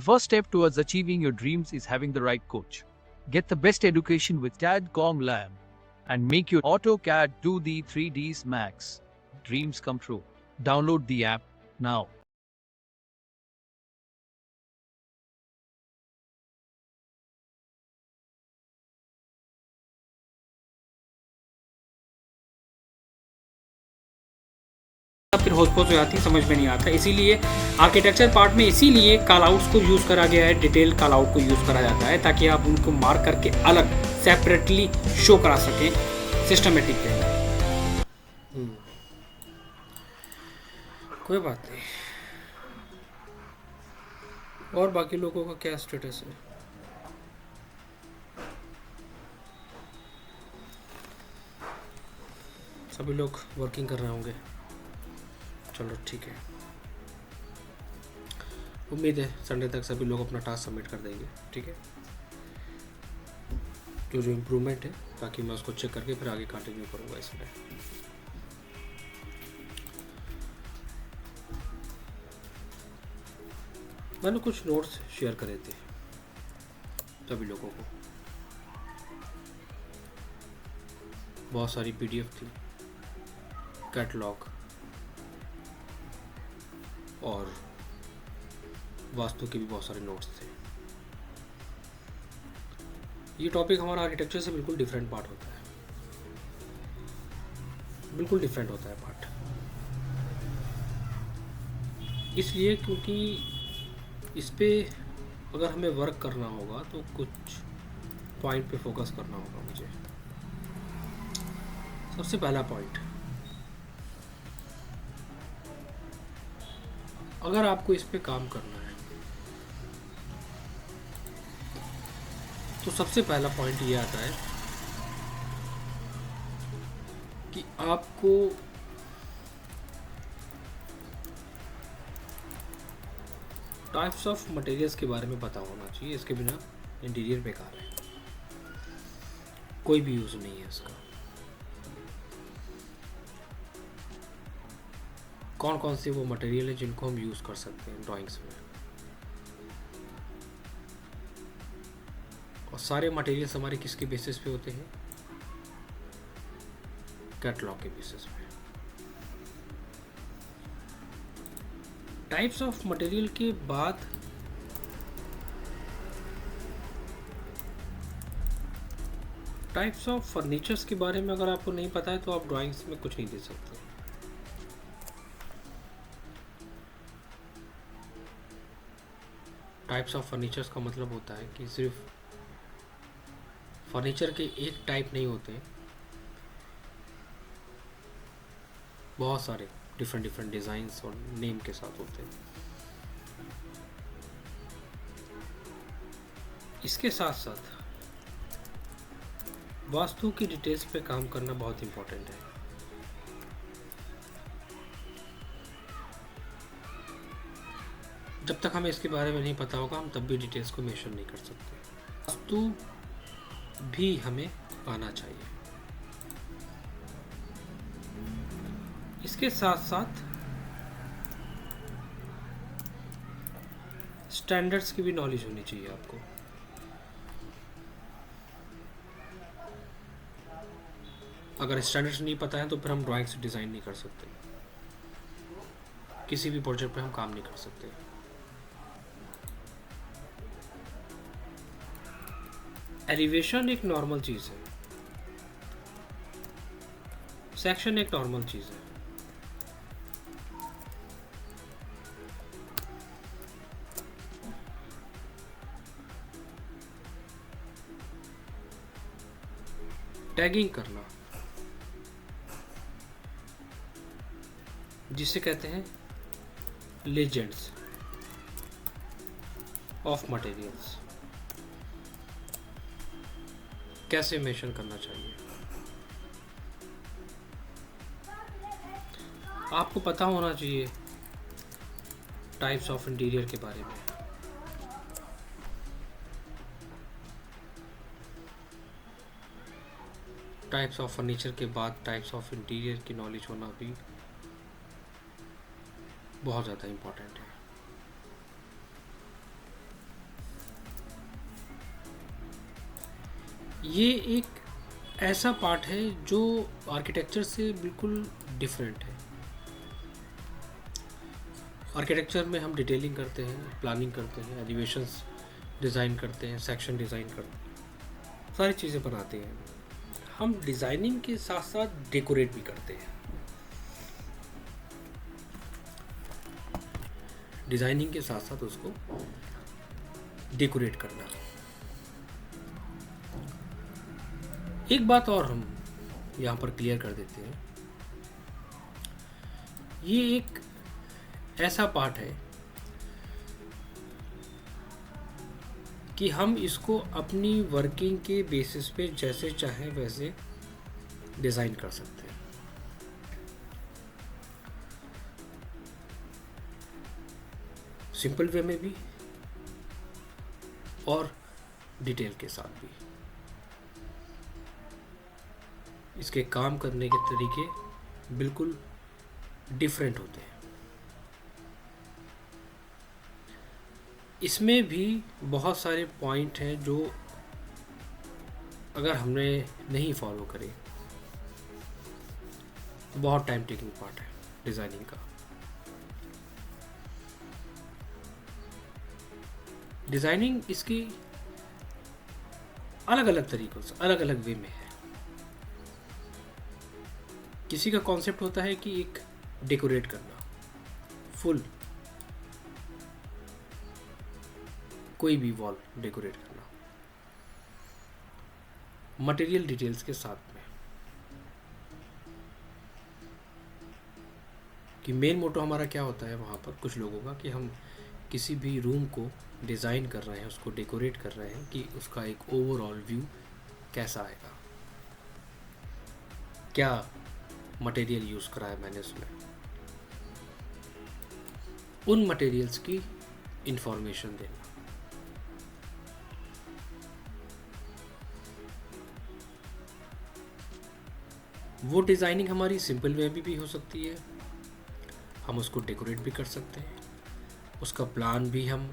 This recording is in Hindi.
first step towards achieving your dreams is having the right coach. Get the best education with CAD.com Lab and make your AutoCAD 2D 3Ds Max dreams come true. Download the app now. फिर होस्पोस हो जाती है, समझ में नहीं आता। इसीलिए आर्किटेक्चर पार्ट में इसीलिए कॉल आउट्स को यूज़ करा गया है, डिटेल कॉल आउट को यूज़ करा जाता है ताकि आप उनको मार्क करके अलग सेपरेटली शो करा सकें सिस्टमेटिक वे में। कोई बात नहीं। और बाकी लोगों का क्या स्टेटस है? सभी लोग वर्किंग कर रहे होंगे। चलो ठीक है, उम्मीद है संडे तक सभी लोग अपना टास्क सबमिट कर देंगे। ठीक है, जो इम्प्रूवमेंट है ताकि मैं उसको चेक करके फिर आगे कंटिन्यू करूँगा इसमें। मैंने कुछ नोट्स शेयर करे थे सभी लोगों को, बहुत सारी पीडीएफ थी, कैटलॉग और वास्तु के भी बहुत सारे नोट्स थे। ये टॉपिक हमारा आर्किटेक्चर से बिल्कुल डिफरेंट पार्ट होता है, बिल्कुल डिफरेंट होता है पार्ट, इसलिए क्योंकि इस पे अगर हमें वर्क करना होगा तो कुछ पॉइंट पे फोकस करना होगा मुझे। सबसे पहला पॉइंट, अगर आपको इस पे काम करना है तो सबसे पहला पॉइंट ये आता है कि आपको टाइप्स ऑफ मटेरियल्स के बारे में पता होना चाहिए। इसके बिना इंटीरियर बेकार है, कोई भी यूज़ नहीं है इसका। कौन कौन से वो मटेरियल है जिनको हम यूज़ कर सकते हैं ड्राइंग्स में, और सारे मटेरियल्स हमारे किसके बेसिस पे होते हैं? कैटलॉग के बेसिस पे। टाइप्स ऑफ मटेरियल के बाद टाइप्स ऑफ फर्नीचर्स के बारे में अगर आपको नहीं पता है तो आप ड्राइंग्स में कुछ नहीं दे सकते। टाइप्स ऑफ फर्नीचर्स का मतलब होता है कि सिर्फ फर्नीचर के एक टाइप नहीं होते, बहुत सारे डिफरेंट डिफरेंट डिज़ाइंस और नेम के साथ होते हैं। इसके साथ साथ वास्तु की डिटेल्स पे काम करना बहुत इम्पोर्टेंट है। जब तक हमें इसके बारे में नहीं पता होगा हम तब भी डिटेल्स को मेंशन नहीं कर सकते। वास्तु भी हमें आना चाहिए। इसके साथ साथ स्टैंडर्ड्स की भी नॉलेज होनी चाहिए आपको। अगर स्टैंडर्ड्स नहीं पता है तो फिर हम ड्राइंग्स डिज़ाइन नहीं कर सकते, किसी भी प्रोजेक्ट पे हम काम नहीं कर सकते। एलिवेशन एक नॉर्मल चीज़ है, सेक्शन एक नॉर्मल चीज़ है, टैगिंग करना जिसे कहते हैं लेजेंड्स ऑफ मटेरियल्स, कैसे मेंशन करना चाहिए। आपको पता होना चाहिए टाइप्स ऑफ इंटीरियर के बारे में। टाइप्स ऑफ फर्नीचर के बाद टाइप्स ऑफ इंटीरियर की नॉलेज होना भी बहुत ज़्यादा इम्पोर्टेंट है। ये एक ऐसा पार्ट है जो आर्किटेक्चर से बिल्कुल डिफरेंट है। आर्किटेक्चर में हम डिटेलिंग करते हैं, प्लानिंग करते हैं, एलिवेशंस डिज़ाइन करते हैं, सेक्शन डिज़ाइन करते हैं, सारी चीज़ें बनाते हैं। हम डिज़ाइनिंग के साथ साथ डेकोरेट भी करते हैं। डिज़ाइनिंग के साथ साथ उसको डेकोरेट करना। एक बात और हम यहाँ पर क्लियर कर देते हैं, ये एक ऐसा पार्ट है कि हम इसको अपनी वर्किंग के बेसिस पे जैसे चाहें वैसे डिज़ाइन कर सकते हैं। सिंपल वे में भी और डिटेल के साथ भी। इसके काम करने के तरीके बिल्कुल डिफरेंट होते हैं। इसमें भी बहुत सारे पॉइंट हैं जो अगर हमने नहीं फॉलो करे तो बहुत टाइम टेकिंग पार्ट है डिज़ाइनिंग का। डिज़ाइनिंग इसकी अलग अलग तरीक़ों से अलग अलग वे में है। किसी का कॉन्सेप्ट होता है कि एक डेकोरेट करना, फुल कोई भी वॉल डेकोरेट करना मटेरियल डिटेल्स के साथ में, कि मेन मोटो हमारा क्या होता है वहाँ पर कुछ लोगों का कि हम किसी भी रूम को डिज़ाइन कर रहे हैं, उसको डेकोरेट कर रहे हैं कि उसका एक ओवरऑल व्यू कैसा आएगा, क्या मटेरियल यूज़ करा है मैंने उसमें, उन मटेरियल्स की इंफॉर्मेशन देना। वो डिज़ाइनिंग हमारी सिंपल वे में भी हो सकती है, हम उसको डेकोरेट भी कर सकते हैं, उसका प्लान भी हम